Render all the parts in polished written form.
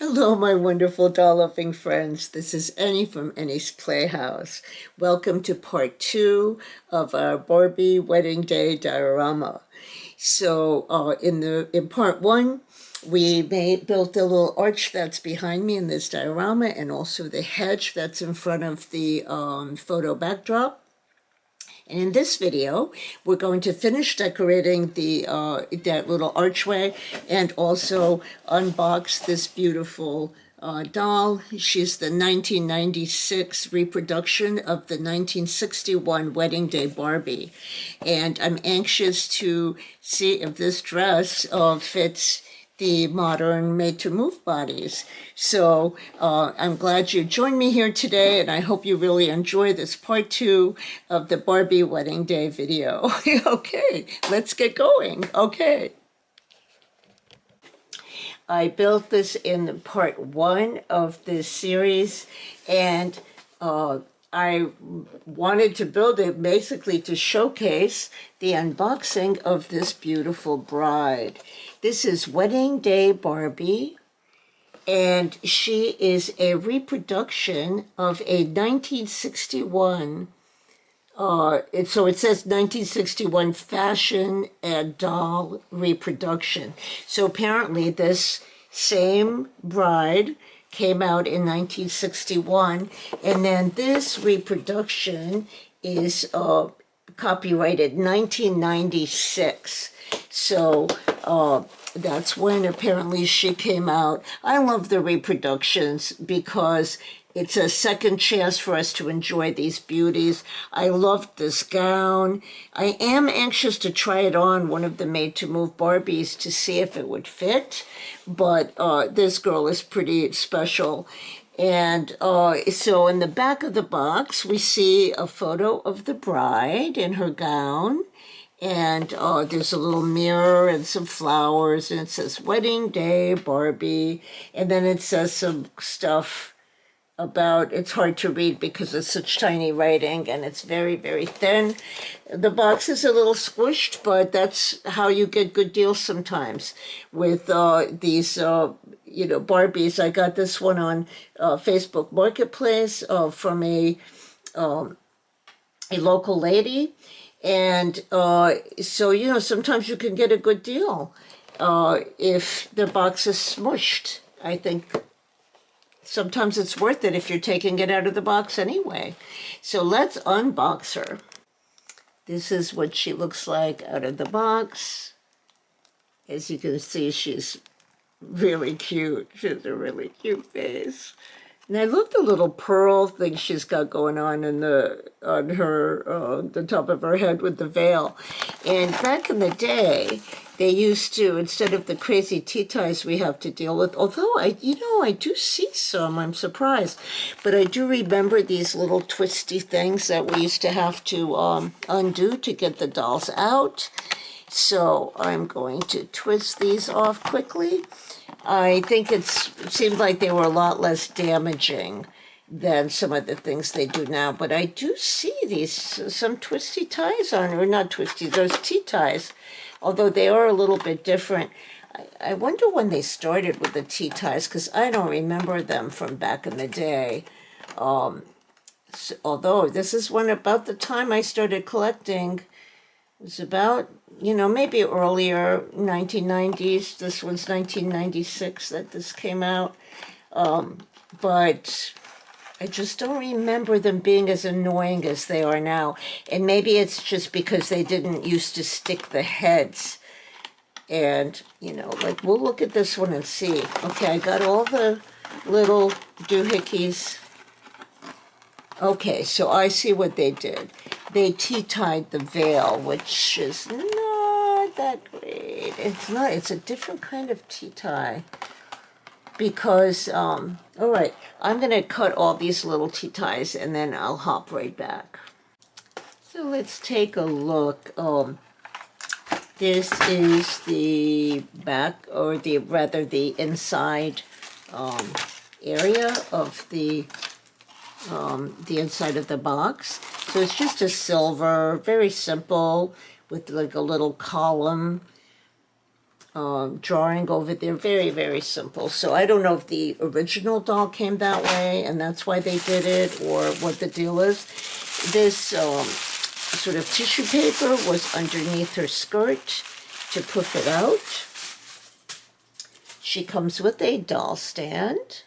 Hello, my wonderful doll-loving friends. This is Annie from Annie's Playhouse. Welcome to part 2 of our Barbie Wedding Day Diorama. So in part 1, we built a little arch that's behind me in this diorama, and also the hedge that's in front of the photo backdrop. And in this video, we're going to finish decorating the that little archway and also unbox this beautiful doll. She's the 1996 reproduction of the 1961 Wedding Day Barbie. And I'm anxious to see if this dress fits the modern Made-to-Move bodies. So I'm glad you joined me here today, and I hope you really enjoy this part 2 of the Barbie Wedding Day video. Okay, let's get going. Okay. I built this in part 1 of this series, and I wanted to build it basically to showcase the unboxing of this beautiful bride. This is Wedding Day Barbie, and she is a reproduction of a 1961, so it says 1961 fashion and doll reproduction. So apparently this same bride came out in 1961, and then this reproduction is copyrighted 1996. So that's when apparently she came out. I love the reproductions because it's a second chance for us to enjoy these beauties. I loved this gown. I am anxious to try it on one of the Made-to-Move Barbies to see if it would fit, but this girl is pretty special. And so in the back of the box, we see a photo of the bride in her gown. And there's a little mirror and some flowers, and it says Wedding Day Barbie. And then it says some stuff about, it's hard to read because it's such tiny writing and it's very, very thin. The box is a little squished, but that's how you get good deals sometimes with these, Barbies. I got this one on Facebook Marketplace from a local lady. And so, sometimes you can get a good deal if the box is smushed. I think sometimes it's worth it if you're taking it out of the box anyway. So let's unbox her. This is what she looks like out of the box. As you can see, she's really cute. She has a really cute face. And I love the little pearl thing she's got going on in the top of her head with the veil. And back in the day, they used to, instead of the crazy tea ties we have to deal with, although I do see some, I'm surprised, but I do remember these little twisty things that we used to have to undo to get the dolls out. So I'm going to twist these off quickly. I think it seemed like they were a lot less damaging than some of the things they do now. But I do see some twisty ties on, or not twisty, those tea ties, although they are a little bit different. I wonder when they started with the tea ties, because I don't remember them from back in the day. Although this is about the time I started collecting. It was about, maybe earlier, 1990s. This was 1996 that this came out. But I just don't remember them being as annoying as they are now. And maybe it's just because they didn't used to stick the heads. And, we'll look at this one and see. Okay, I got all the little doohickeys. Okay, so I see what they did. They tea-tied the veil, which is not that great. It's a different kind of tea-tie. Because, all right, I'm going to cut all these little tea-ties and then I'll hop right back. So let's take a look. This is the back, or the inside area of the inside of the box. So it's just a silver, very simple, with like a little column drawing over there. Very, very simple. So I don't know if the original doll came that way and that's why they did it, or what the deal is. This sort of tissue paper was underneath her skirt to puff it out. She comes with a doll stand.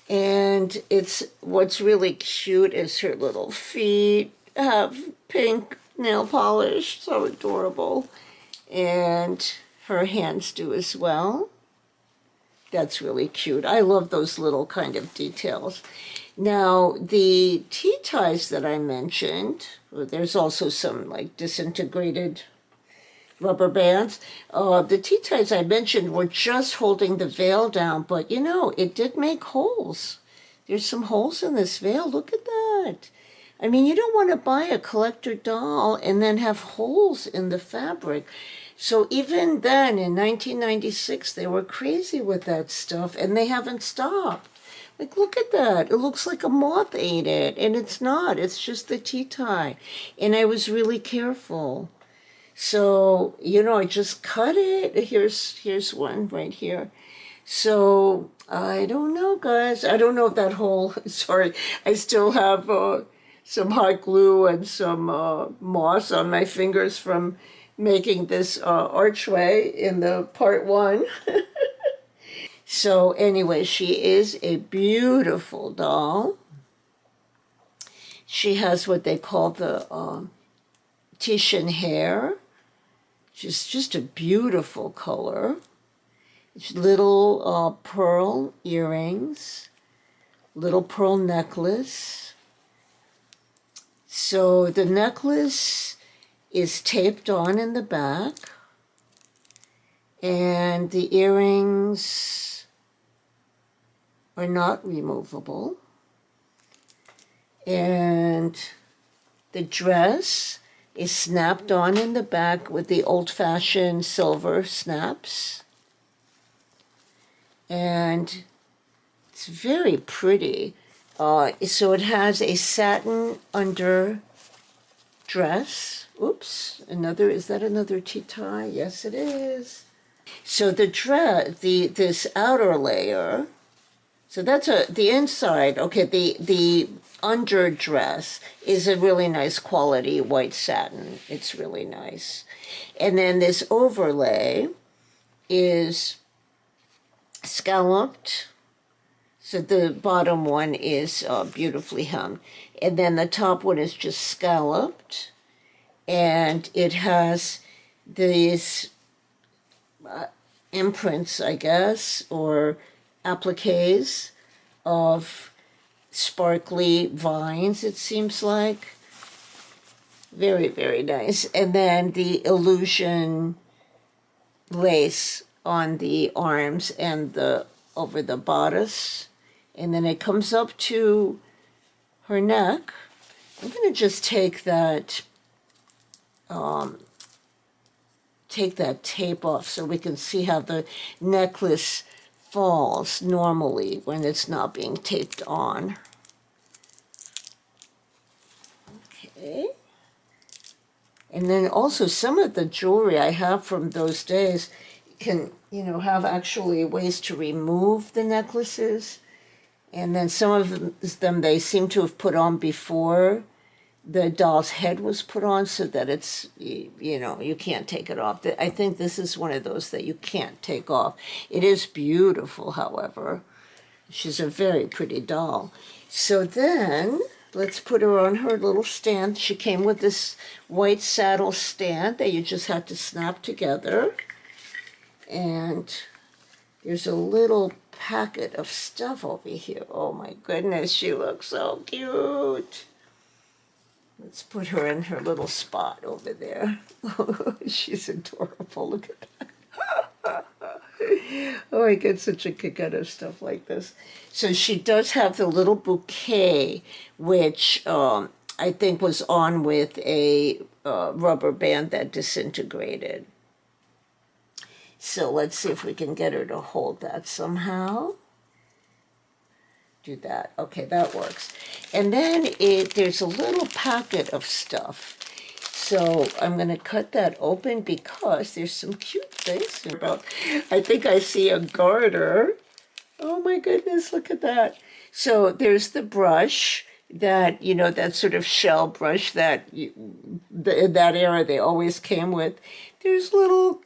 And what's really cute is her little feet have pink nail polish, so adorable. And her hands do as well. That's really cute. I love those little kind of details. Now, the tea ties that I mentioned, there's also some like disintegrated rubber bands. The tea ties I mentioned were just holding the veil down, but you know, it did make holes. There's some holes in this veil. Look at that. I mean, you don't want to buy a collector doll and then have holes in the fabric. So even then, in 1996, they were crazy with that stuff, and they haven't stopped. Like, look at that. It looks like a moth ate it, and it's not. It's just the tea tie. And I was really careful. So, you know, I just cut it. Here's one right here. So, I don't know, guys. I don't know if that hole, sorry, I still have some hot glue and some moss on my fingers from making this archway in the part 1. So anyway, she is a beautiful doll. She has what they call the Titian hair. She's just a beautiful color. Little pearl earrings, little pearl necklace. So the necklace is taped on in the back, and the earrings are not removable. And the dress is snapped on in the back with the old-fashioned silver snaps. And it's very pretty. So it has a satin under dress. Oops, is that another tea tie? Yes, it is. So the dress, this outer layer, so that's the inside. Okay, the underdress is a really nice quality white satin. It's really nice. And then this overlay is scalloped. So the bottom one is beautifully hemmed. And then the top one is just scalloped. And it has these imprints, I guess, or appliques of sparkly vines, it seems like. Very, very nice. And then the illusion lace on the arms and over the bodice. And then it comes up to her neck. I'm going to just take that tape off so we can see how the necklace falls normally when it's not being taped on. Okay. And then also some of the jewelry I have from those days can, you know, have actually ways to remove the necklaces. And then some of them they seem to have put on before the doll's head was put on, so that it's, you know, you can't take it off. I think this is one of those that you can't take off. It is beautiful, however. She's a very pretty doll. So then, let's put her on her little stand. She came with this white saddle stand that you just had to snap together. And there's a little packet of stuff over here. Oh my goodness, she looks so cute. Let's put her in her little spot over there. She's adorable. Look at that. Oh, I get such a kick out of stuff like this. So she does have the little bouquet, which I think was on with a rubber band that disintegrated. So let's see if we can get her to hold that somehow. Do that. Okay, that works. And then there's a little packet of stuff. So I'm going to cut that open because there's some cute things about. I think I see a garter. Oh my goodness, look at that. So there's the brush that, you know, that sort of shell brush that in that era they always came with. There's little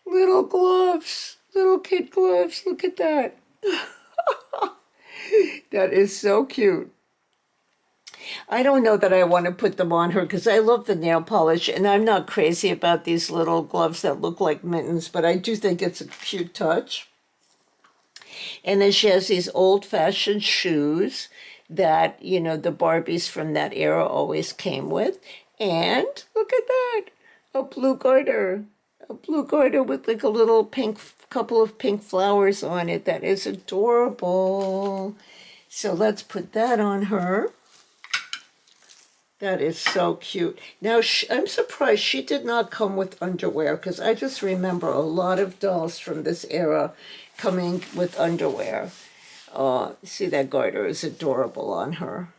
gloves, little kid gloves. Look at that. That is so cute. I don't know that I want to put them on her because I love the nail polish and I'm not crazy about these little gloves that look like mittens, but I do think it's a cute touch. And then she has these old-fashioned shoes that, you know, the Barbies from that era always came with. And look at that, a blue garter. A blue garter with like a little pink, couple of pink flowers on it. That is adorable. So let's put that on her. That is so cute. Now, I'm surprised she did not come with underwear because I just remember a lot of dolls from this era coming with underwear. See, that garter is adorable on her.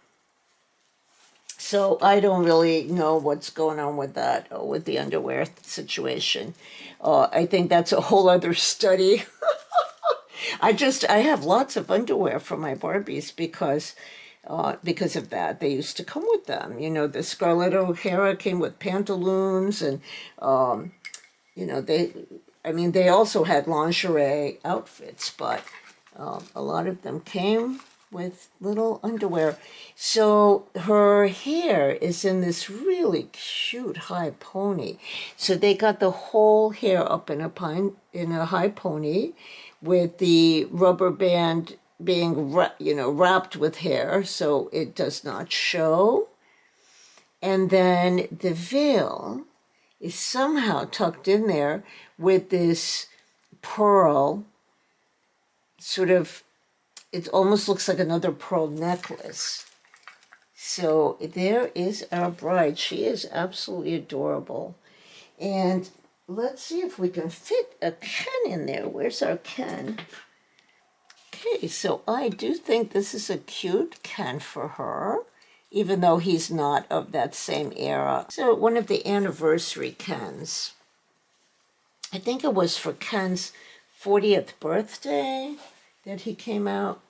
So I don't really know what's going on with that, with the underwear situation. I think that's a whole other study. I have lots of underwear for my Barbies because of that. They used to come with them. You know, the Scarlett O'Hara came with pantaloons and, you know, they also had lingerie outfits, but a lot of them came with little underwear. So her hair is in this really cute high pony. So they got the whole hair up in a high pony with the rubber band being, you know, wrapped with hair so it does not show. And then the veil is somehow tucked in there with this pearl sort of, it almost looks like another pearl necklace. So there is our bride. She is absolutely adorable. And let's see if we can fit a Ken in there. Where's our Ken? Okay, so I do think this is a cute Ken for her, even though he's not of that same era. So one of the anniversary Kens. I think it was for Ken's 40th birthday that he came out.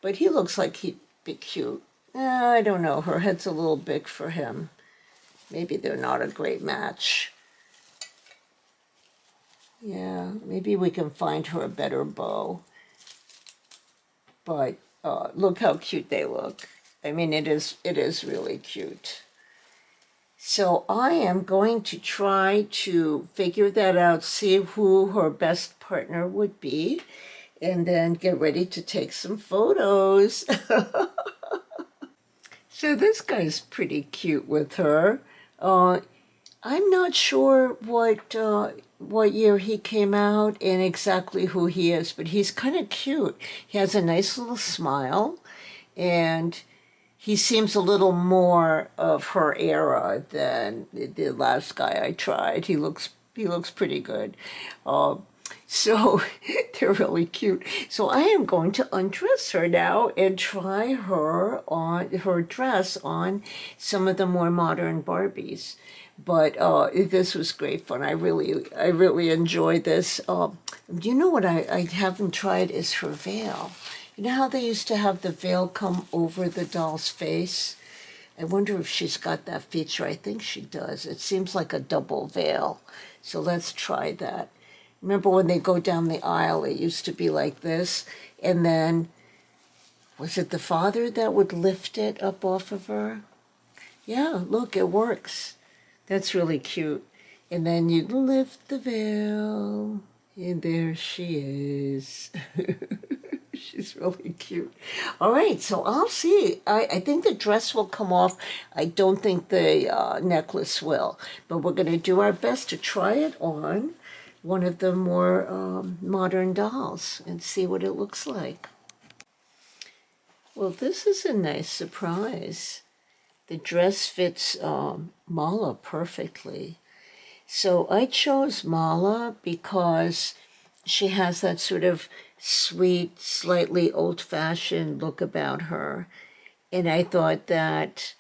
But he looks like he'd be cute. I don't know. Her head's a little big for him. Maybe they're not a great match. Yeah, maybe we can find her a better bow. But look how cute they look. I mean, it is really cute. So I am going to try to figure that out, see who her best partner would be, and then get ready to take some photos. So this guy's pretty cute with her. I'm not sure what year he came out and exactly who he is, but he's kind of cute. He has a nice little smile, and he seems a little more of her era than the last guy I tried. He looks pretty good. So they're really cute. So I am going to undress her now and try her dress on some of the more modern Barbies. But this was great fun. I really enjoyed this. You know what I haven't tried is her veil. You know how they used to have the veil come over the doll's face? I wonder if she's got that feature. I think she does. It seems like a double veil. So let's try that. Remember when they go down the aisle, it used to be like this. And then, was it the father that would lift it up off of her? Yeah, look, it works. That's really cute. And then you lift the veil, and there she is. She's really cute. All right, so I'll see. I think the dress will come off. I don't think the necklace will. But we're going to do our best to try it on one of the more modern dolls and see what it looks like. Well, this is a nice surprise. The dress fits Mala perfectly. So I chose Mala because she has that sort of sweet, slightly old-fashioned look about her. And I thought that,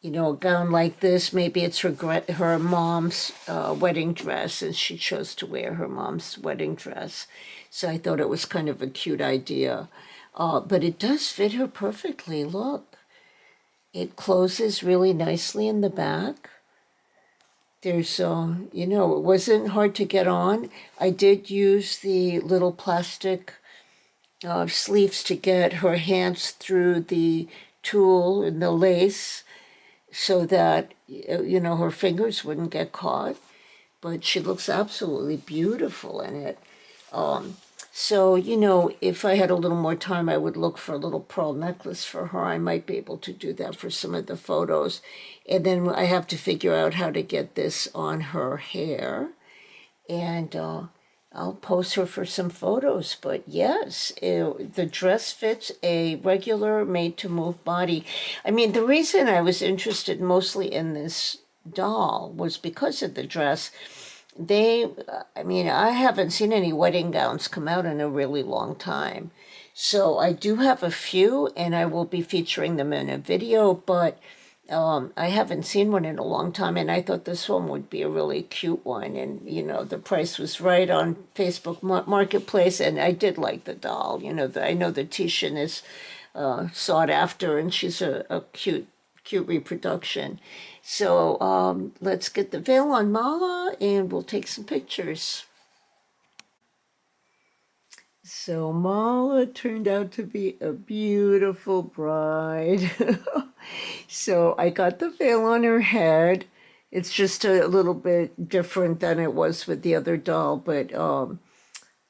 you know, a gown like this. Maybe it's her mom's wedding dress, and she chose to wear her mom's wedding dress. So I thought it was kind of a cute idea. But it does fit her perfectly. Look, it closes really nicely in the back. There's, you know, it wasn't hard to get on. I did use the little plastic sleeves to get her hands through the tulle and the lace so that, you know, her fingers wouldn't get caught. But she looks absolutely beautiful in it. So, you know, if I had a little more time, I would look for a little pearl necklace for her. I might be able to do that for some of the photos. And then I have to figure out how to get this on her hair. And I'll pose her for some photos. But yes, the dress fits a regular made-to-move body. I mean, the reason I was interested mostly in this doll was because of the dress. I mean, I haven't seen any wedding gowns come out in a really long time. So I do have a few, and I will be featuring them in a video, but I haven't seen one in a long time, and I thought this one would be a really cute one. And, you know, the price was right on Facebook Marketplace, and I did like the doll. You know, I know the Titian is sought after, and she's a cute reproduction. So let's get the veil on Mala and we'll take some pictures. So Mala turned out to be a beautiful bride. So I got the veil on her head. It's just a little bit different than it was with the other doll, but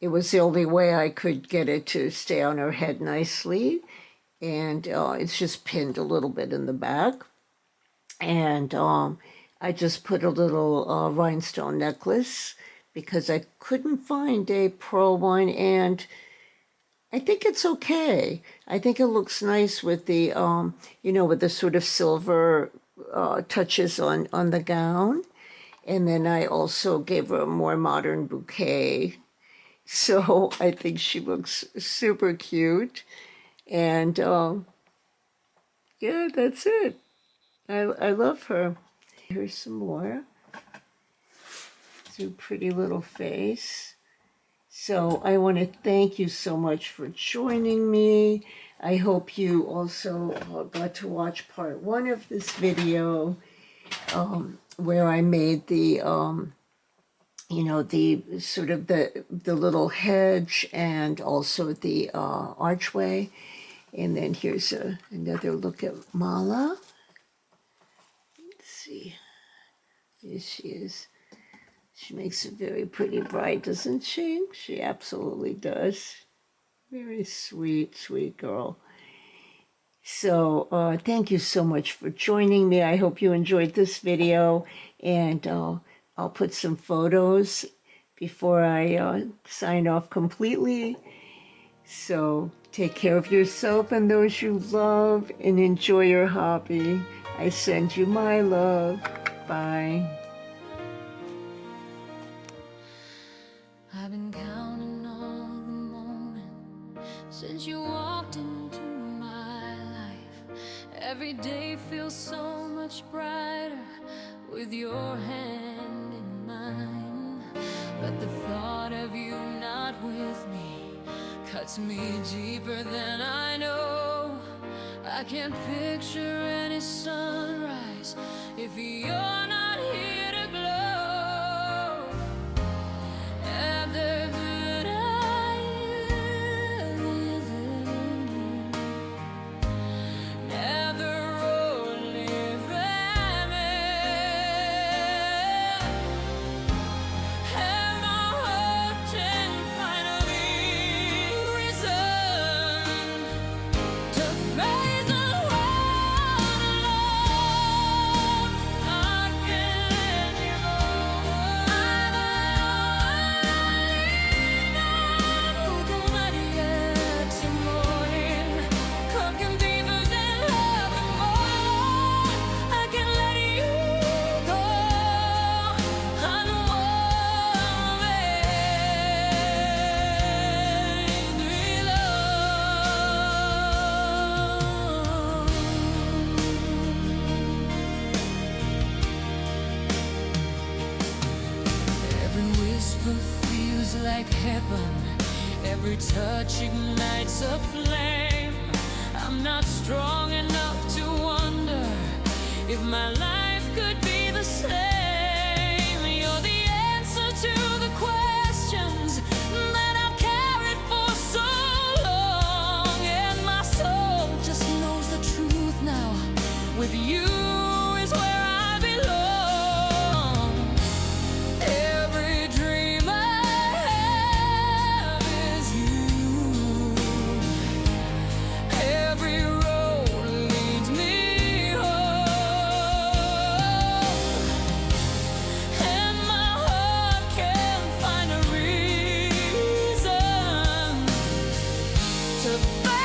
it was the only way I could get it to stay on her head nicely. And it's just pinned a little bit in the back. And I just put a little rhinestone necklace because I couldn't find a pearl one, and I think it's okay. I think it looks nice with the, you know, with the sort of silver touches on the gown. And then I also gave her a more modern bouquet. So I think she looks super cute. And yeah, that's it. I love her. Here's some more. It's a pretty little face. So I want to thank you so much for joining me. I hope you also got to watch part 1 of this video where I made the, you know, the sort of the little hedge and also the archway. And then here's another look at Mala. See, here she is. She makes a very pretty bride, doesn't she? She absolutely does. Very sweet, sweet girl. So thank you so much for joining me. I hope you enjoyed this video, and I'll put some photos before I sign off completely. So take care of yourself and those you love, and enjoy your hobby. I send you my love. Bye. I've been counting all the moments since you walked into my life. Every day feels so much brighter with your hand in mine. But the thought of you not with me cuts me deeper than I know. I can't picture any sunrise if you're not here to glow. After that I live in you, never only family. Have my heart and finally risen to face the world alone. I can't Every touch ignites a flame. I'm not strong enough to wonder if my life could be the same. You're the answer to the questions that I've carried for so long, and my soul just knows the truth now. With you is where I belong. Every dream I have is you. Every road leads me home, and my heart can't find a reason to find